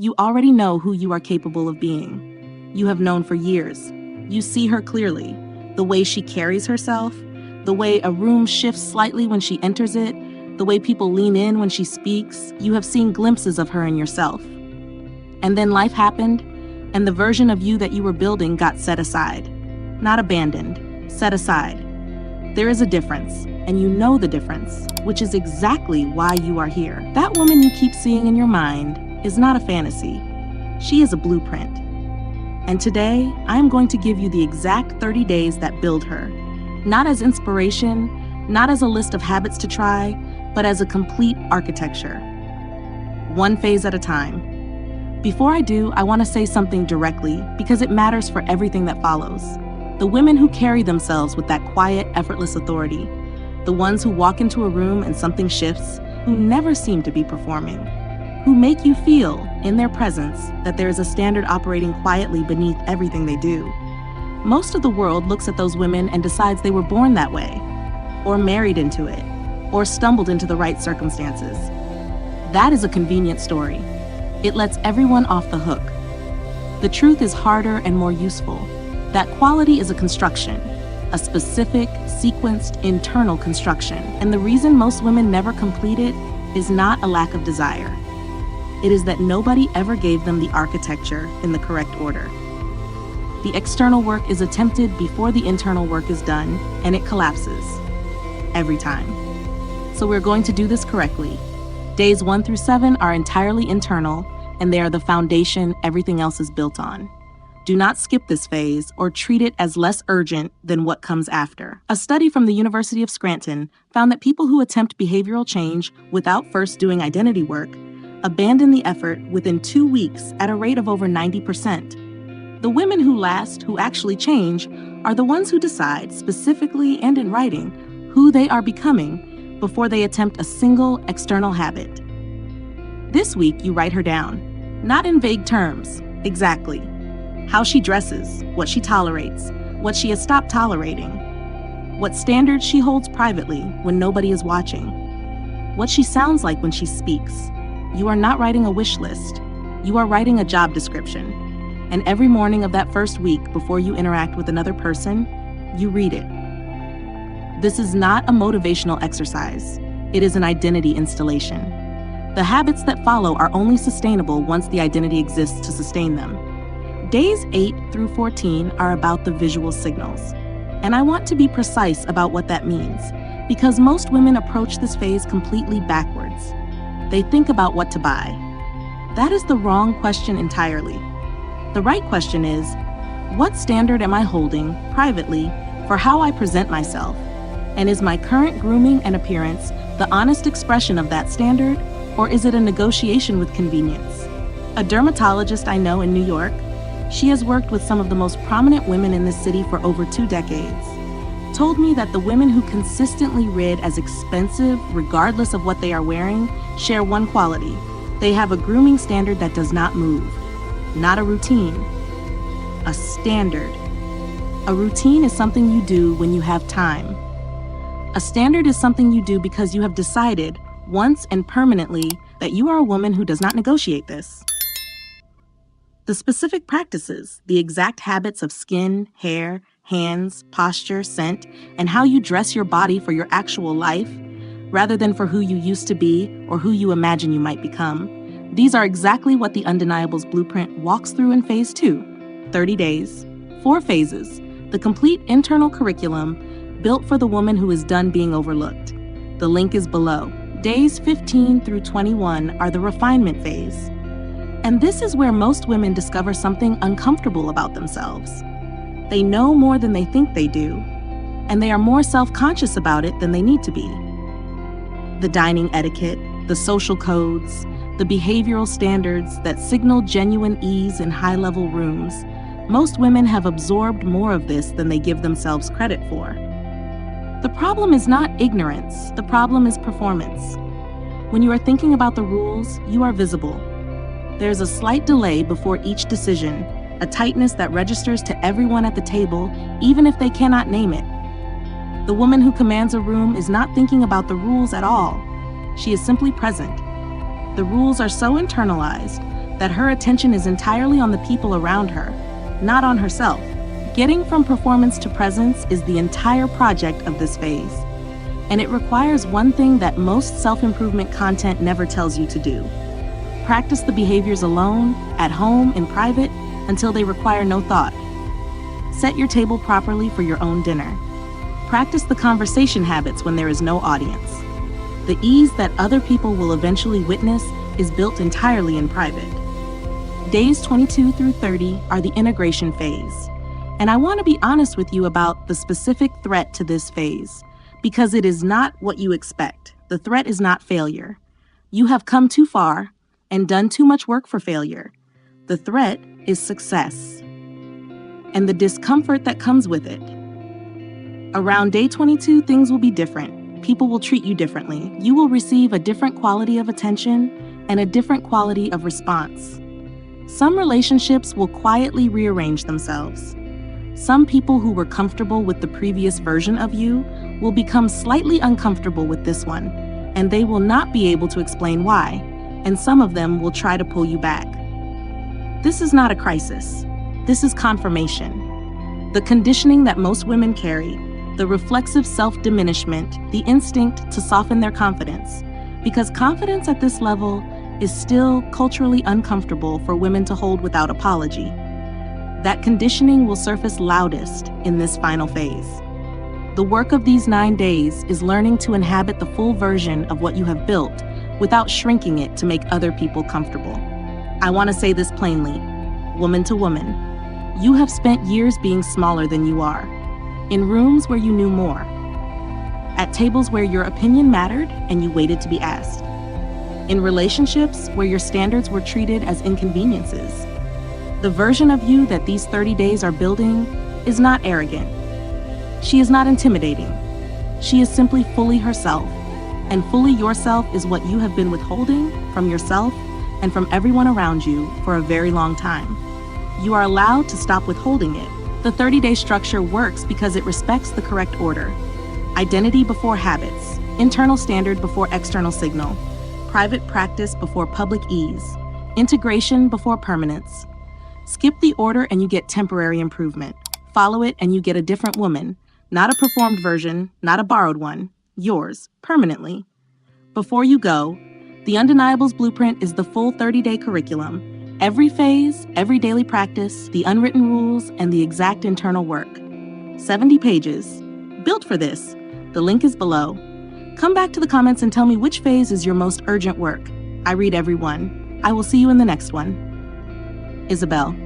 You already know who you are capable of being. You have known for years. You see her clearly. The way she carries herself, the way a room shifts slightly when she enters it, the way people lean in when she speaks. You have seen glimpses of her in yourself. And then life happened, and the version of you that you were building got set aside. Not abandoned, set aside. There is a difference, and you know the difference, which is exactly why you are here. That woman you keep seeing in your mind is not a fantasy. She is a blueprint. And today, I am going to give you the exact 30 days that build her. Not as inspiration, not as a list of habits to try, but as a complete architecture. One phase at a time. Before I do, I want to say something directly because it matters for everything that follows. The women who carry themselves with that quiet, effortless authority. The ones who walk into a room and something shifts, who never seem to be performing. Who make you feel, in their presence, that there is a standard operating quietly beneath everything they do. Most of the world looks at those women and decides they were born that way, or married into it, or stumbled into the right circumstances. That is a convenient story. It lets everyone off the hook. The truth is harder and more useful. That quality is a construction, a specific, sequenced, internal construction. And the reason most women never complete it is not a lack of desire. It is that nobody ever gave them the architecture in the correct order. The external work is attempted before the internal work is done, and it collapses. Every time. So we're going to do this correctly. Days 1 through 7 are entirely internal, and they are the foundation everything else is built on. Do not skip this phase or treat it as less urgent than what comes after. A study from the University of Scranton found that people who attempt behavioral change without first doing identity work abandon the effort within 2 weeks at a rate of over 90%. The women who last, who actually change, are the ones who decide, specifically and in writing, who they are becoming before they attempt a single external habit. This week, you write her down, not in vague terms, exactly. How she dresses, what she tolerates, what she has stopped tolerating, what standards she holds privately when nobody is watching, what she sounds like when she speaks. You are not writing a wish list. You are writing a job description. And every morning of that first week before you interact with another person, you read it. This is not a motivational exercise. It is an identity installation. The habits that follow are only sustainable once the identity exists to sustain them. Days 8 through 14 are about the visual signals. And I want to be precise about what that means, because most women approach this phase completely backwards. They think about what to buy. That is the wrong question entirely. The right question is, what standard am I holding, privately, for how I present myself? And is my current grooming and appearance the honest expression of that standard, or is it a negotiation with convenience? A dermatologist I know in New York, she has worked with some of the most prominent women in this city for over 2 decades, told me that the women who consistently read as expensive, regardless of what they are wearing, share one quality. They have a grooming standard that does not move. Not a routine, a standard. A routine is something you do when you have time. A standard is something you do because you have decided, once and permanently, that you are a woman who does not negotiate this. The specific practices, the exact habits of skin, hair, hands, posture, scent, and how you dress your body for your actual life, rather than for who you used to be or who you imagine you might become. These are exactly what the Undeniables Blueprint walks through in Phase 2. 30 days, 4 phases, the complete internal curriculum built for the woman who is done being overlooked. The link is below. Days 15 through 21 are the refinement phase. And this is where most women discover something uncomfortable about themselves. They know more than they think they do, and they are more self-conscious about it than they need to be. The dining etiquette, the social codes, the behavioral standards that signal genuine ease in high-level rooms, most women have absorbed more of this than they give themselves credit for. The problem is not ignorance, the problem is performance. When you are thinking about the rules, you are visible. There's a slight delay before each decision, a tightness that registers to everyone at the table, even if they cannot name it. The woman who commands a room is not thinking about the rules at all. She is simply present. The rules are so internalized, that her attention is entirely on the people around her, not on herself. Getting from performance to presence is the entire project of this phase, and it requires one thing that most self-improvement content never tells you to do. Practice the behaviors alone, at home, in private, until they require no thought. Set your table properly for your own dinner. Practice the conversation habits when there is no audience. The ease that other people will eventually witness is built entirely in private. Days 22 through 30 are the integration phase, and I want to be honest with you about the specific threat to this phase, because it is not what you expect. The threat is not failure. You have come too far and done too much work for failure. The threat is success and the discomfort that comes with it. Around day 22, things will be different. People will treat you differently. You will receive a different quality of attention and a different quality of response. Some relationships will quietly rearrange themselves. Some people who were comfortable with the previous version of you will become slightly uncomfortable with this one, and they will not be able to explain why, and some of them will try to pull you back. This is not a crisis. This is confirmation. The conditioning that most women carry, the reflexive self-diminishment, the instinct to soften their confidence, because confidence at this level is still culturally uncomfortable for women to hold without apology. That conditioning will surface loudest in this final phase. The work of these 9 days is learning to inhabit the full version of what you have built without shrinking it to make other people comfortable. I want to say this plainly, woman to woman. You have spent years being smaller than you are, in rooms where you knew more, at tables where your opinion mattered and you waited to be asked, in relationships where your standards were treated as inconveniences. The version of you that these 30 days are building is not arrogant. She is not intimidating. She is simply fully herself, and fully yourself is what you have been withholding from yourself and from everyone around you for a very long time. You are allowed to stop withholding it. The 30-day structure works because it respects the correct order. Identity before habits, internal standard before external signal, private practice before public ease, integration before permanence. Skip the order and you get temporary improvement. Follow it and you get a different woman, not a performed version, not a borrowed one, yours, permanently. Before you go, the Undeniables Blueprint is the full 30-day curriculum. Every phase, every daily practice, the unwritten rules, and the exact internal work. 70 pages. Built for this. The link is below. Come back to the comments and tell me which phase is your most urgent work. I read every one. I will see you in the next one. Isabel.